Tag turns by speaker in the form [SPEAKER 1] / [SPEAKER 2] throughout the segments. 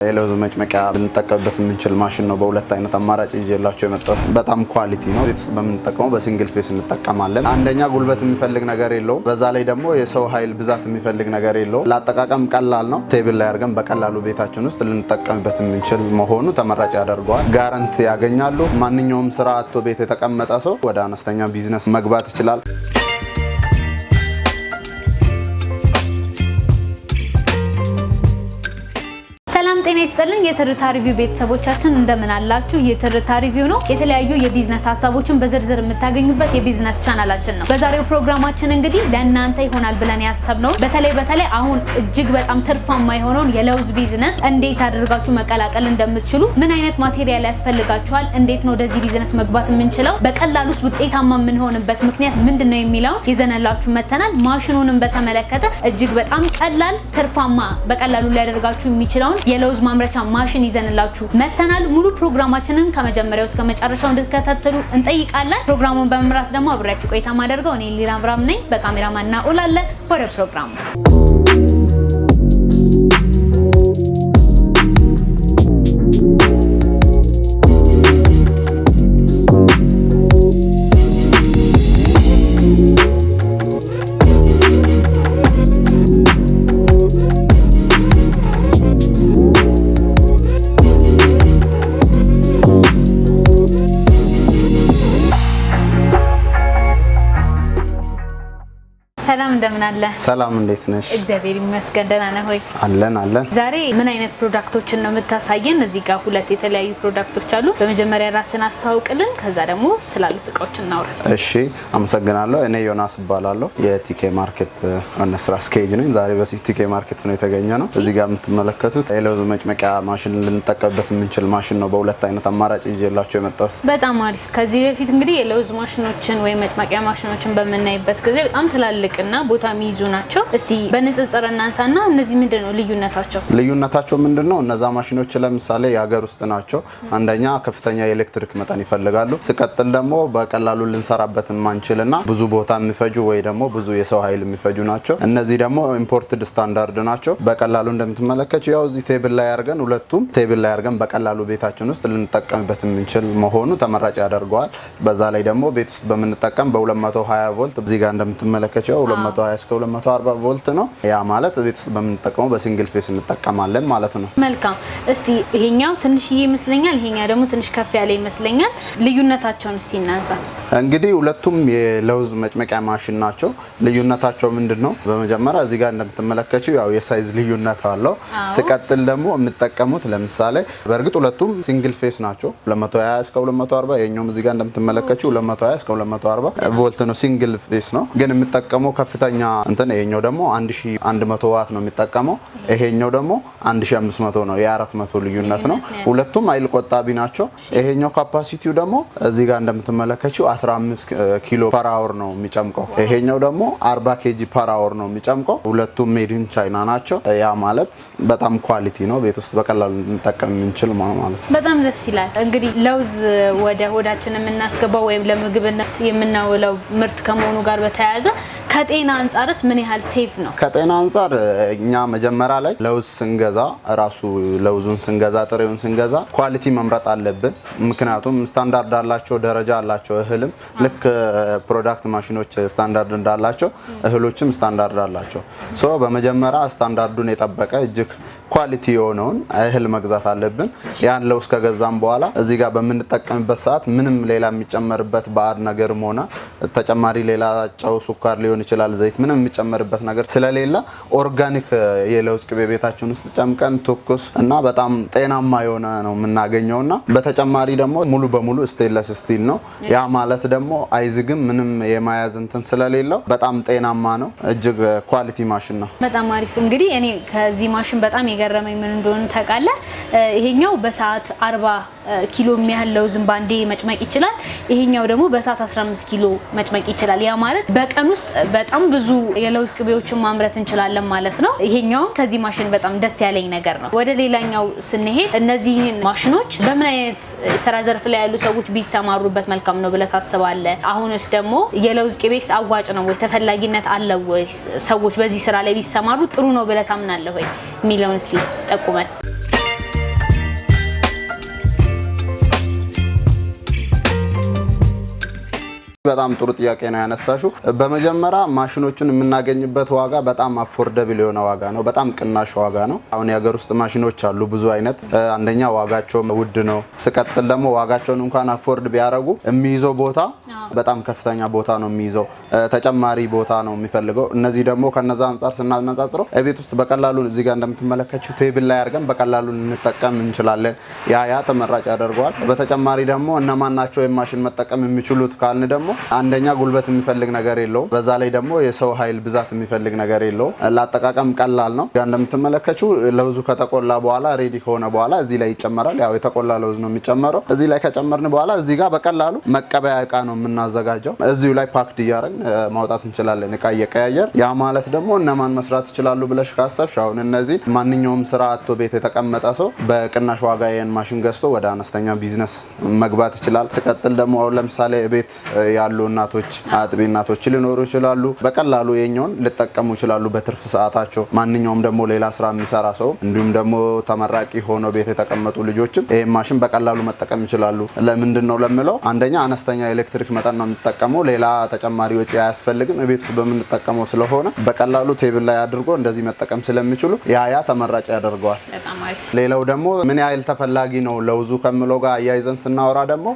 [SPEAKER 1] የለውዝ መጭመቂያ ልንጠቀምበት የምንችል ማሽን ነው። በሁለት አይነት አማራጭ ይዤላችሁ የመጣሁት በጣም ኳሊቲ ነው። ቤት ውስጥ በምንጠቀመው በሲንግል ፌስ እንጠቀማለን። አንደኛ ጉልበት የሚፈልግ ነገር የለውም። በዛ ላይ ደግሞ የሰው ኃይል ብዛት የሚፈልግ ነገር የለውም። ለአጠቃቀም ቀላል ነው። ቴብል ላይ አድርገን በቀላሉ ቤታችን ውስጥ ልንጠቀምበት የምንችል መሆኑ ተመራጭ ያደርገዋል። ጋራንቲ ያገኛሉ። ማንኛውም ስራ አጥቶ ቤት የተቀመጠ ሰው ወደ አነስተኛ ቢዝነስ መግባት ይችላል።
[SPEAKER 2] ጤና ይስጥልኝ የትርታ ሪቪው ቤተሰቦቻችን እንደምን አላችሁ? የትርታ ሪቪው ነው። የተለያዩ የቢዝነስ ሀሳቦችን በዝርዝር የምታገኙበት የቢዝነስ ቻናላችን ነው። በዛሬው ፕሮግራማችን እንግዲህ ለእናንተ ይሆናል ብለን ያሰብነው በተለይ አሁን እጅግ በጣም ትርፋማ የሆነውን የለውዝ ቢዝነስ እንዴት አድርጋችሁ መቀላቀል እንደምትችሉ፣ ምን አይነት ማቴሪያል ያስፈልጋችኋል፣ እንዴት ነው ወደዚህ ቢዝነስ መግባት የምንችለው፣ በቀላሉ ውጤታማ የምንሆንበት ምክንያት ምንድነው የሚለው ይዘናላችሁ መተናል። ማሽኑንም በተመለከተ እጅግ በጣም ቀላል ትርፋማ በቀላሉ ሊያደርጋችሁ የሚችለውን የለውዝ ማምረቻ ማሽን ይዘንላችሁ መተናል። ሙሉ ፕሮግራማችንን ከመጀመሪያው እስከ መጨረሻው እንድትከታተሉ እንጠይቃለን። ፕሮግራሙን በመምራት ደግሞ አብሬያችሁ ቆይታ ማደርገው እኔ ሊና አብራም ነኝ። በካሜራማን ናኡል አለ። ወደ ፕሮግራሙ ሰላም እንደምን አለ?
[SPEAKER 1] ሰላም እንዴት ነሽ?
[SPEAKER 2] እግዚአብሔር ይመስገን ደህና ነህ ሆይ?
[SPEAKER 1] አለን።
[SPEAKER 2] ዛሬ ምን አይነት ፕሮዳክቶችን ነው የምታሳየን? እዚህ ጋር ሁለት የተለያዩ ፕሮዳክቶች አሉ። በመጀመሪያ ራስን አስተዋውቅልን፣ ከዛ ደግሞ ስላሉት እቃዎች እናውራ።
[SPEAKER 1] እሺ፣ አመሰግናለሁ። እኔ ዮናስ እባላለሁ። የቲኬ ማርኬት ዋና ስራ አስኪያጅ ነኝ። ዛሬ በቲኬ ማርኬት ነው የተገኘ ነው። እዚህ ጋር የምትመለከቱት የለውዝ መጭመቂያ ማሽን ልንጠቀምበት የምንችል ማሽን ነው። በሁለት አይነት አማራጭ ይዤላችሁ የመጣሁት።
[SPEAKER 2] በጣም አሪፍ። ከዚህ በፊት እንግዲህ የለውዝ ማሽኖችን ወይ መጭመቂያ ማሽኖችን በምናይበት ጊዜ በጣም ትላልቅ እና ቦታ የሚይዙ ናቸው። እስቲ በንጽጽር እናንሳና እነዚህ ምንድነው ልዩነታቸው?
[SPEAKER 1] ልዩነታቸው ምንድነው? እነዛ ማሽኖች ለምሳሌ የሀገር ውስጥ ናቸው። አንደኛ ከፍተኛ የኤሌክትሪክ መጠን ይፈልጋሉ። ሲቀጥል ደግሞ በቀላሉ ልንሰራበት ማንችልና ብዙ ቦታ የሚፈጁ ወይ ደግሞ ብዙ የሰው ኃይል የሚፈጁ ናቸው። እነዚህ ደግሞ ኢምፖርትድ ስታንዳርድ ናቸው። በቀላሉ እንደምትመለከቱ ያው እዚህ ቴብል ላይ አድርገን ሁለቱም ቴብል ላይ አድርገን በቀላሉ ቤታችን ውስጥ ልንጠቀምበት የምንችል መሆኑ ተመራጭ ያደርገዋል። በዛ ላይ ደግሞ ቤት ውስጥ በምንጠቀም በ220 ቮልት እዚህ ጋር እንደምትመለከቱ 220 እስከ 240 ቮልት ነው። ያ ማለት ቤት ውስጥ በምንጠቀመው በሲንግል ፌስ እንጠቀማለን ማለት ነው።
[SPEAKER 2] መልካም። እስቲ ይሄኛው ትንሽዬ ይመስለኛል፣ ይሄኛው ደግሞ ትንሽ ከፍ ያለ ይመስለኛል። ልዩነታቸውን እስቲ እናንሳ። እንግዲህ
[SPEAKER 1] ሁለቱም የለውዝ መጭመቂያ ማሽን ናቸው። ልዩነታቸው ምንድነው? በመጀመሪያ እዚህ ጋር እንደምትመለከቱ ያው የሳይዝ ልዩነት አለው። ሲቀጥል ደግሞ የምትጠቀሙት ለምሳሌ በእርግጥ ሁለቱም ሲንግል ፌስ ናቸው። 220 እስከ 240 የኛውም እዚህ ጋር እንደምትመለከቱ 220 እስከ 240 ቮልት ነው። ሲንግል ፌስ ነው። ግን የምትጠቀመው ከፍተኛ እንትን ይሄኛው ደግሞ 1100 ዋት ነው የሚጠቀመው። ይሄኛው ደግሞ 1500 ነው። የ400 ልዩነት ነው። ሁለቱም ኃይል ቆጣቢ ናቸው። ይሄኛው ካፓሲቲው ደግሞ እዚህ ጋር እንደምትመለከቱ 15 ኪሎ ፐር አወር ነው የሚጨምቀው። ይሄኛው ደግሞ 40 ኬጂ ፐር አወር ነው የሚጨምቀው። ሁለቱም ሜድ ኢን ቻይና ናቸው። ያ ማለት በጣም ኳሊቲ ነው። ቤት ውስጥ በቀላሉ እንጠቀም የምንችል ማለት ነው።
[SPEAKER 2] በጣም ደስ ይላል። እንግዲህ ለውዝ ወደ ሆዳችን የምናስገባው ወይም ለምግብነት የምናውለው ምርት ከመሆኑ ጋር በተያያዘ ከጤና አንፃርስ ምን ያህል ሴፍ ነው?
[SPEAKER 1] ከጤና አንፃር እኛ መጀመሪያ ላይ ለውዝ ስንገዛ ራሱ ለውዙን ስንገዛ ጥሬውን ስንገዛ ኳሊቲ መምረጥ አለብን። ምክንያቱም ስታንዳርድ አላቸው፣ ደረጃ አላቸው። እህልም ልክ ፕሮዳክት ማሽኖች ስታንዳርድ እንዳላቸው እህሎችም ስታንዳርድ አላቸው። ሶ በመጀመሪያ ስታንዳርዱን የጠበቀ እጅግ ኳሊቲ የሆነውን እህል መግዛት አለብን። ያን ለውዝ ከገዛም በኋላ እዚህ ጋር በምንጠቀምበት ሰዓት ምንም ሌላ የሚጨመርበት ባዕድ ነገርም ሆነ ተጨማሪ ሌላ ጨው፣ ሱካር ሊሆን ይችላል፣ ዘይት ምንም የሚጨመርበት ነገር ስለሌለ ኦርጋኒክ የለውዝ ቅቤ ቤታችን ውስጥ ጨምቀን ትኩስ እና በጣም ጤናማ የሆነ ነው የምናገኘውና በተጨማሪ ደግሞ ሙሉ በሙሉ ስቴንለስ ስቲል ነው። ያ ማለት ደግሞ አይዝግም፣ ምንም የማያዝ እንትን ስለሌለው በጣም ጤናማ ነው። እጅግ ኳሊቲ ማሽን ነው።
[SPEAKER 2] በጣም አሪፍ። እንግዲህ እኔ ከዚህ ማሽን በጣም የገረመኝ ምን እንደሆነ ታውቃለህ? ይሄኛው በሰዓት 40 ኪሎ የሚያህል ለውዝን ባንዴ መጭመቅ ይችላል። ይሄኛው ደግሞ በሰዓት 15 ኪሎ መጭመቅ ይችላል። ያ ማለት በቀን ውስጥ በጣም ብዙ የለውዝ ቅቤዎችን ማምረት እንችላለን ማለት ነው። ይሄኛው ከዚህ ማሽን በጣም ደስ ያለኝ ነገር ነው። ወደ ሌላኛው ስንሄድ እነዚህን ማሽኖች በምን አይነት ስራ ዘርፍ ላይ ያሉ ሰዎች ቢሰማሩበት መልካም ነው ብለህ ታስባለህ? አሁንስ ደግሞ የለውዝ ቅቤስ አዋጭ ነው ወይ? ተፈላጊነት አለው ወይ? ሰዎች በዚህ ስራ ላይ ቢሰማሩ ጥሩ ነው ብለህ ታምናለህ ወይ? ሚለውን እስቲ ጠቁመን።
[SPEAKER 1] በጣም ጥሩ ጥያቄ ነው ያነሳሽው። በመጀመሪያ ማሽኖቹን የምናገኝበት ዋጋ በጣም አፎርደብል የሆነ ዋጋ ነው። በጣም ቅናሽ ዋጋ ነው። አሁን የሀገር ውስጥ ማሽኖች አሉ ብዙ አይነት። አንደኛ ዋጋቸው ውድ ነው። ስቀጥል ደግሞ ዋጋቸውን እንኳን አፎርድ ቢያደርጉ የሚይዘው ቦታ በጣም ከፍተኛ ቦታ ነው የሚይዘው። ተጨማሪ ቦታ ነው የሚፈልገው። እነዚህ ደግሞ ከነዛ አንፃር ስናነጻጽረው ቤት ውስጥ በቀላሉ እዚህ ጋር እንደምትመለከቱት ቴብል ላይ አድርገን በቀላሉ ልንጠቀም እንችላለን። ያ ተመራጭ ያደርገዋል። በተጨማሪ ደግሞ እነማን ናቸው የማሽን መጠቀም የሚችሉት ካልን ደግሞ አንደኛ ጉልበት የሚፈልግ ነገር የለውም። በዛ ላይ ደግሞ የሰው ኃይል ብዛት የሚፈልግ ነገር የለውም። ለአጠቃቀም ቀላል ነው። ጋር እንደምትመለከቱ ለውዙ ከተቆላ በኋላ ሬዲ ከሆነ በኋላ እዚህ ላይ ይጨመራል። ያው የተቆላ ለውዝ ነው የሚጨመረው። እዚህ ላይ ከጨመርን በኋላ እዚህ ጋር በቀላሉ መቀበያ እቃ ነው የምናዘጋጀው። እዚሁ ላይ ፓክድ እያደረግን ማውጣት እንችላለን፣ እቃ እየቀያየር። ያ ማለት ደግሞ እነማን መስራት ይችላሉ ብለሽ ካሰብሽ አሁን እነዚህ ማንኛውም ስራ አጥቶ ቤት የተቀመጠ ሰው በቅናሽ ዋጋ ይሄን ማሽን ገዝቶ ወደ አነስተኛ ቢዝነስ መግባት ይችላል። ስቀጥል ደግሞ አሁን ለምሳሌ ቤት ያሉ እናቶች፣ አጥቢ እናቶች ሊኖሩ ይችላሉ። በቀላሉ የኛውን ሊጠቀሙ ይችላሉ በትርፍ ሰዓታቸው። ማንኛውም ደግሞ ሌላ ስራ የሚሰራ ሰው እንዲሁም ደግሞ ተመራቂ ሆኖ ቤት የተቀመጡ ልጆችም ይሄን ማሽን በቀላሉ መጠቀም ይችላሉ። ለምንድን ነው ለምለው አንደኛ አነስተኛ ኤሌክትሪክ መጠን ነው የሚጠቀመው። ሌላ ተጨማሪ ወጪ አያስፈልግም። ቤት ውስጥ በምንጠቀመው ስለሆነ በቀላሉ ቴብል ላይ አድርጎ እንደዚህ መጠቀም ስለሚችሉ ያ ተመራጭ ያደርገዋል። ሌላው ደግሞ ምን ያህል ተፈላጊ ነው ለውዙ ከምለው ጋር አያይዘን ስናወራ ደግሞ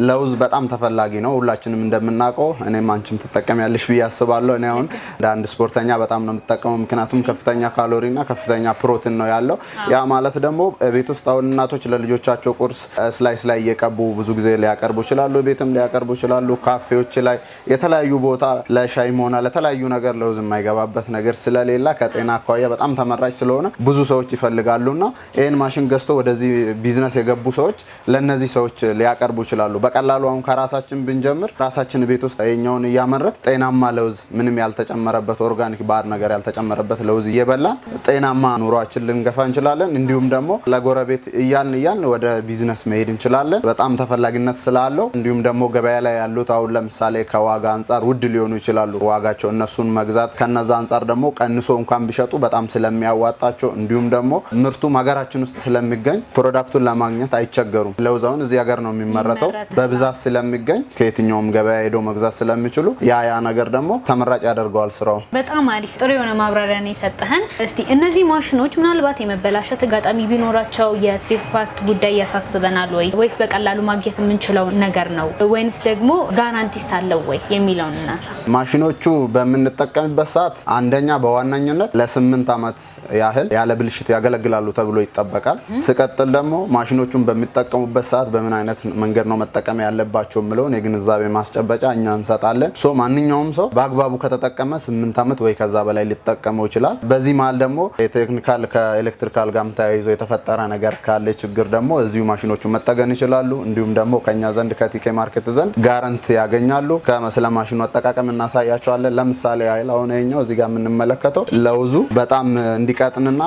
[SPEAKER 1] ለውዝ በጣም ተፈላጊ ነው። ሁላችንም እንደምናውቀው እኔም አንቺም ትጠቀሚያለሽ ብዬ አስባለሁ። እኔ አሁን እንደ አንድ ስፖርተኛ በጣም ነው የምጠቀመው። ምክንያቱም ከፍተኛ ካሎሪና ከፍተኛ ፕሮቲን ነው ያለው። ያ ማለት ደግሞ ቤት ውስጥ አሁን እናቶች ለልጆቻቸው ቁርስ ስላይስ ላይ እየቀቡ ብዙ ጊዜ ሊያቀርቡ ይችላሉ። ቤትም ሊያቀርቡ ይችላሉ። ካፌዎች ላይ የተለያዩ ቦታ ለሻይም ሆነ ለተለያዩ ነገር ለውዝ የማይገባበት ነገር ስለሌላ ከጤና አኳያ በጣም ተመራጭ ስለሆነ ብዙ ሰዎች ይፈልጋሉና ይሄን ማሽን ገዝቶ ወደዚህ ቢዝነስ የገቡ ሰዎች ለነዚህ ሰዎች ሊያቀርቡ ይችላሉ። በቀላሉ አሁን ከራሳችን ብንጀምር ራሳችን ቤት ውስጥ የኛውን እያመረት ጤናማ ለውዝ ምንም ያልተጨመረበት ኦርጋኒክ ባር ነገር ያልተጨመረበት ለውዝ እየበላን ጤናማ ኑሯችን ልንገፋ እንችላለን። እንዲሁም ደግሞ ለጎረቤት እያልን ወደ ቢዝነስ መሄድ እንችላለን። በጣም ተፈላጊነት ስላለው እንዲሁም ደግሞ ገበያ ላይ ያሉት አሁን ለምሳሌ ከዋጋ አንፃር ውድ ሊሆኑ ይችላሉ። ዋጋቸው እነሱን መግዛት ከነዛ አንፃር ደግሞ ቀንሶ እንኳን ቢሸጡ በጣም ስለሚያዋጣቸው እንዲሁም ደግሞ ምርቱም ሀገራችን ውስጥ ስለሚገኝ ፕሮዳክቱን ለማግኘት አይቸገሩም። ለውዛውን እዚህ ሀገር ነው የሚመረተው በብዛት ስለሚገኝ ከየትኛውም ገበያ ሄዶ መግዛት ስለሚችሉ ያ ነገር ደግሞ ተመራጭ ያደርገዋል ስራው።
[SPEAKER 2] በጣም አሪፍ ጥሩ የሆነ ማብራሪያ ነው የሰጠህን። እስቲ እነዚህ ማሽኖች ምናልባት የመበላሸት አጋጣሚ ቢኖራቸው የስፔር ፓርት ጉዳይ ያሳስበናል ወይስ በቀላሉ ማግኘት የምንችለው ነገር ነው ወይንስ ደግሞ ጋራንቲስ አለው ወይ የሚለውን እናንሳ።
[SPEAKER 1] ማሽኖቹ በምንጠቀምበት ሰዓት አንደኛ በዋናኝነት ለ8 ዓመት ያህል ያለ ብልሽት ያገለግላሉ ተብሎ ይጠበቃል። ስቀጥል ደግሞ ማሽኖቹን በሚጠቀሙበት ሰዓት በምን አይነት መንገድ ነው መጠቀም ያለባቸው የሚለውን የግንዛቤ ማስጨበጫ እኛ እንሰጣለን። ማንኛውም ሰው በአግባቡ ከተጠቀመ 8 ዓመት ወይ ከዛ በላይ ሊጠቀመው ይችላል። በዚህ መሀል ደግሞ የቴክኒካል ከኤሌክትሪካል ጋር ተያይዞ የተፈጠረ ነገር ካለ ችግር ደግሞ እዚሁ ማሽኖቹ መጠገን ይችላሉ። እንዲሁም ደግሞ ከኛ ዘንድ ከቲኬ ማርኬት ዘንድ ጋራንቲ ያገኛሉ። ከመስለ ማሽኑ አጠቃቀም እናሳያቸዋለን። ለምሳሌ ያህል አሁን ይሄኛው እዚህ ጋር የምንመለከተው ለውዙ በጣም እንዲቀጥንና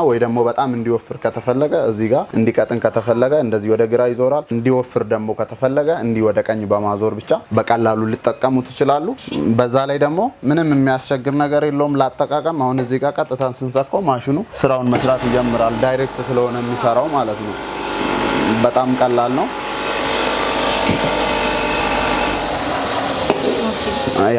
[SPEAKER 1] ወይ ደግሞ በጣም እንዲወፍር ከተፈለገ እዚህ ጋር እንዲቀጥን ከተፈለገ እንደዚህ ወደ ግራ ይዞራል። እንዲወፍር ደግሞ ከተፈለገ እንዲህ ወደ ቀኝ በማዞር ብቻ በቀላሉ ሊጠቀሙት ይችላሉ። በዛ ላይ ደግሞ ምንም የሚያስቸግር ነገር የለውም ለአጠቃቀም። አሁን እዚህ ጋር ቀጥታን ስንሰካው ማሽኑ ስራውን መስራት ይጀምራል። ዳይሬክት ስለሆነ የሚሰራው ማለት ነው። በጣም ቀላል ነው።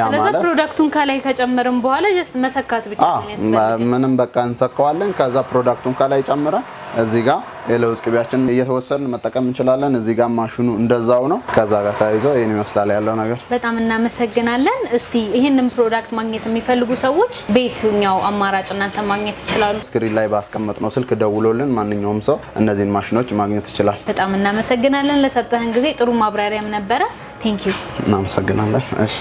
[SPEAKER 2] ስለዚህ ፕሮዳክቱን ከላይ ከጨመርን በኋላ ጀስት መሰካት ብቻ ነው የሚያስፈልገው።
[SPEAKER 1] ምንም በቃ እንሰካዋለን። ከዛ ፕሮዳክቱን ከላይ ጨምረን እዚህ ጋር የለውዝ ቅቤያችንን እየተወሰድን መጠቀም እንችላለን። እዚህ ጋር ማሽኑ እንደዛው ነው። ከዛ ጋር ተያይዞ ይሄን ይመስላል ያለው ነገር።
[SPEAKER 2] በጣም እናመሰግናለን። እስቲ ይሄንን ፕሮዳክት ማግኘት የሚፈልጉ ሰዎች በየትኛው አማራጭ እናንተ ማግኘት ይችላሉ?
[SPEAKER 1] ስክሪን ላይ ባስቀመጥነው ስልክ ደውሎልን ማንኛውም ሰው እነዚህን ማሽኖች ማግኘት ይችላል።
[SPEAKER 2] በጣም እናመሰግናለን። ለሰጠህን ጊዜ ጥሩ ማብራሪያም ነበረ። ቴንክ ዩ።
[SPEAKER 1] እናመሰግናለን። እሺ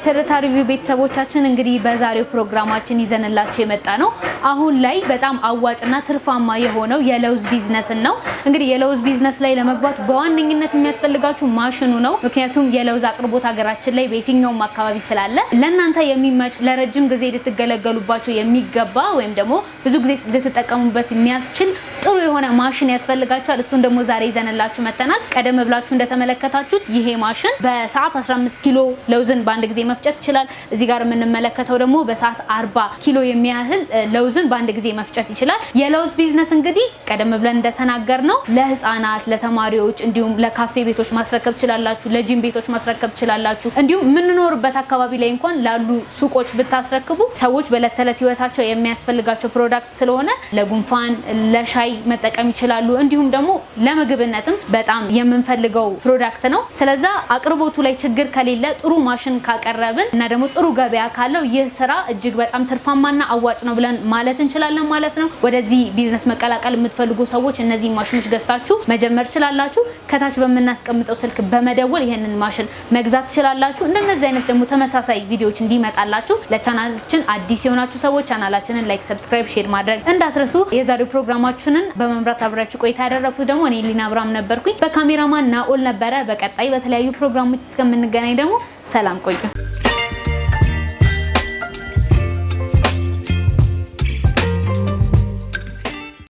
[SPEAKER 2] የትርታ ሪቪው ቤተሰቦቻችን እንግዲህ በዛሬው ፕሮግራማችን ይዘንላችሁ የመጣ ነው አሁን ላይ በጣም አዋጭና ትርፋማ የሆነው የለውዝ ቢዝነስ ነው። እንግዲህ የለውዝ ቢዝነስ ላይ ለመግባት በዋነኝነት የሚያስፈልጋችሁ ማሽኑ ነው። ምክንያቱም የለውዝ አቅርቦት ሀገራችን ላይ በየትኛውም አካባቢ ስላለ ለእናንተ የሚመች ለረጅም ጊዜ ልትገለገሉባቸው የሚገባ ወይም ደግሞ ብዙ ጊዜ ልትጠቀሙበት የሚያስችል ጥሩ የሆነ ማሽን ያስፈልጋችኋል። እሱን ደግሞ ዛሬ ይዘንላችሁ መተናል። ቀደም ብላችሁ እንደተመለከታችሁት ይሄ ማሽን በሰዓት 15 ኪሎ ለውዝን በአንድ ጊዜ መፍጨት ይችላል። እዚህ ጋር የምንመለከተው ደግሞ በሰዓት 40 ኪሎ የሚያህል ለውዝን በአንድ ጊዜ መፍጨት ይችላል። የለውዝ ቢዝነስ እንግዲህ ቀደም ብለን እንደተናገርነው ለህፃናት፣ ለተማሪዎች እንዲሁም ለካፌ ቤቶች ማስረከብ ትችላላችሁ፣ ለጂም ቤቶች ማስረከብ ትችላላችሁ። እንዲሁም የምንኖርበት አካባቢ ላይ እንኳን ላሉ ሱቆች ብታስረክቡ ሰዎች በዕለት ተዕለት ህይወታቸው የሚያስፈልጋቸው ፕሮዳክት ስለሆነ ለጉንፋን፣ ለሻይ መጠቀም ይችላሉ። እንዲሁም ደግሞ ለምግብነትም በጣም የምንፈልገው ፕሮዳክት ነው። ስለዚህ አቅርቦቱ ላይ ችግር ከሌለ ጥሩ ማሽን ካቀረብን እና ደግሞ ጥሩ ገበያ ካለው ይህ ስራ እጅግ በጣም ትርፋማና አዋጭ ነው ብለን ማለት እንችላለን ማለት ነው። ወደዚህ ቢዝነስ መቀላቀል የምትፈልጉ ሰዎች እነዚህ ማሽኖች ገዝታችሁ መጀመር ትችላላችሁ። ከታች በመናስቀምጠው ስልክ በመደወል ይሄንን ማሽን መግዛት ትችላላችሁ። እንደነዚህ አይነት ደግሞ ተመሳሳይ ቪዲዮዎች እንዲመጣላችሁ ለቻናላችን አዲስ የሆናችሁ ሰዎች ቻናላችንን ላይክ፣ ሰብስክራይብ፣ ሼር ማድረግ እንዳትረሱ። የዛሬው ፕሮግራማችንን በመምራት አብራችሁ ቆይታ ያደረኩት ደግሞ እኔ ሊና አብራም ነበርኩኝ። በካሜራማን ናኦል ነበረ። በቀጣይ በተለያዩ ፕሮግራሞች እስከምንገናኝ ደግሞ ሰላም ቆዩ።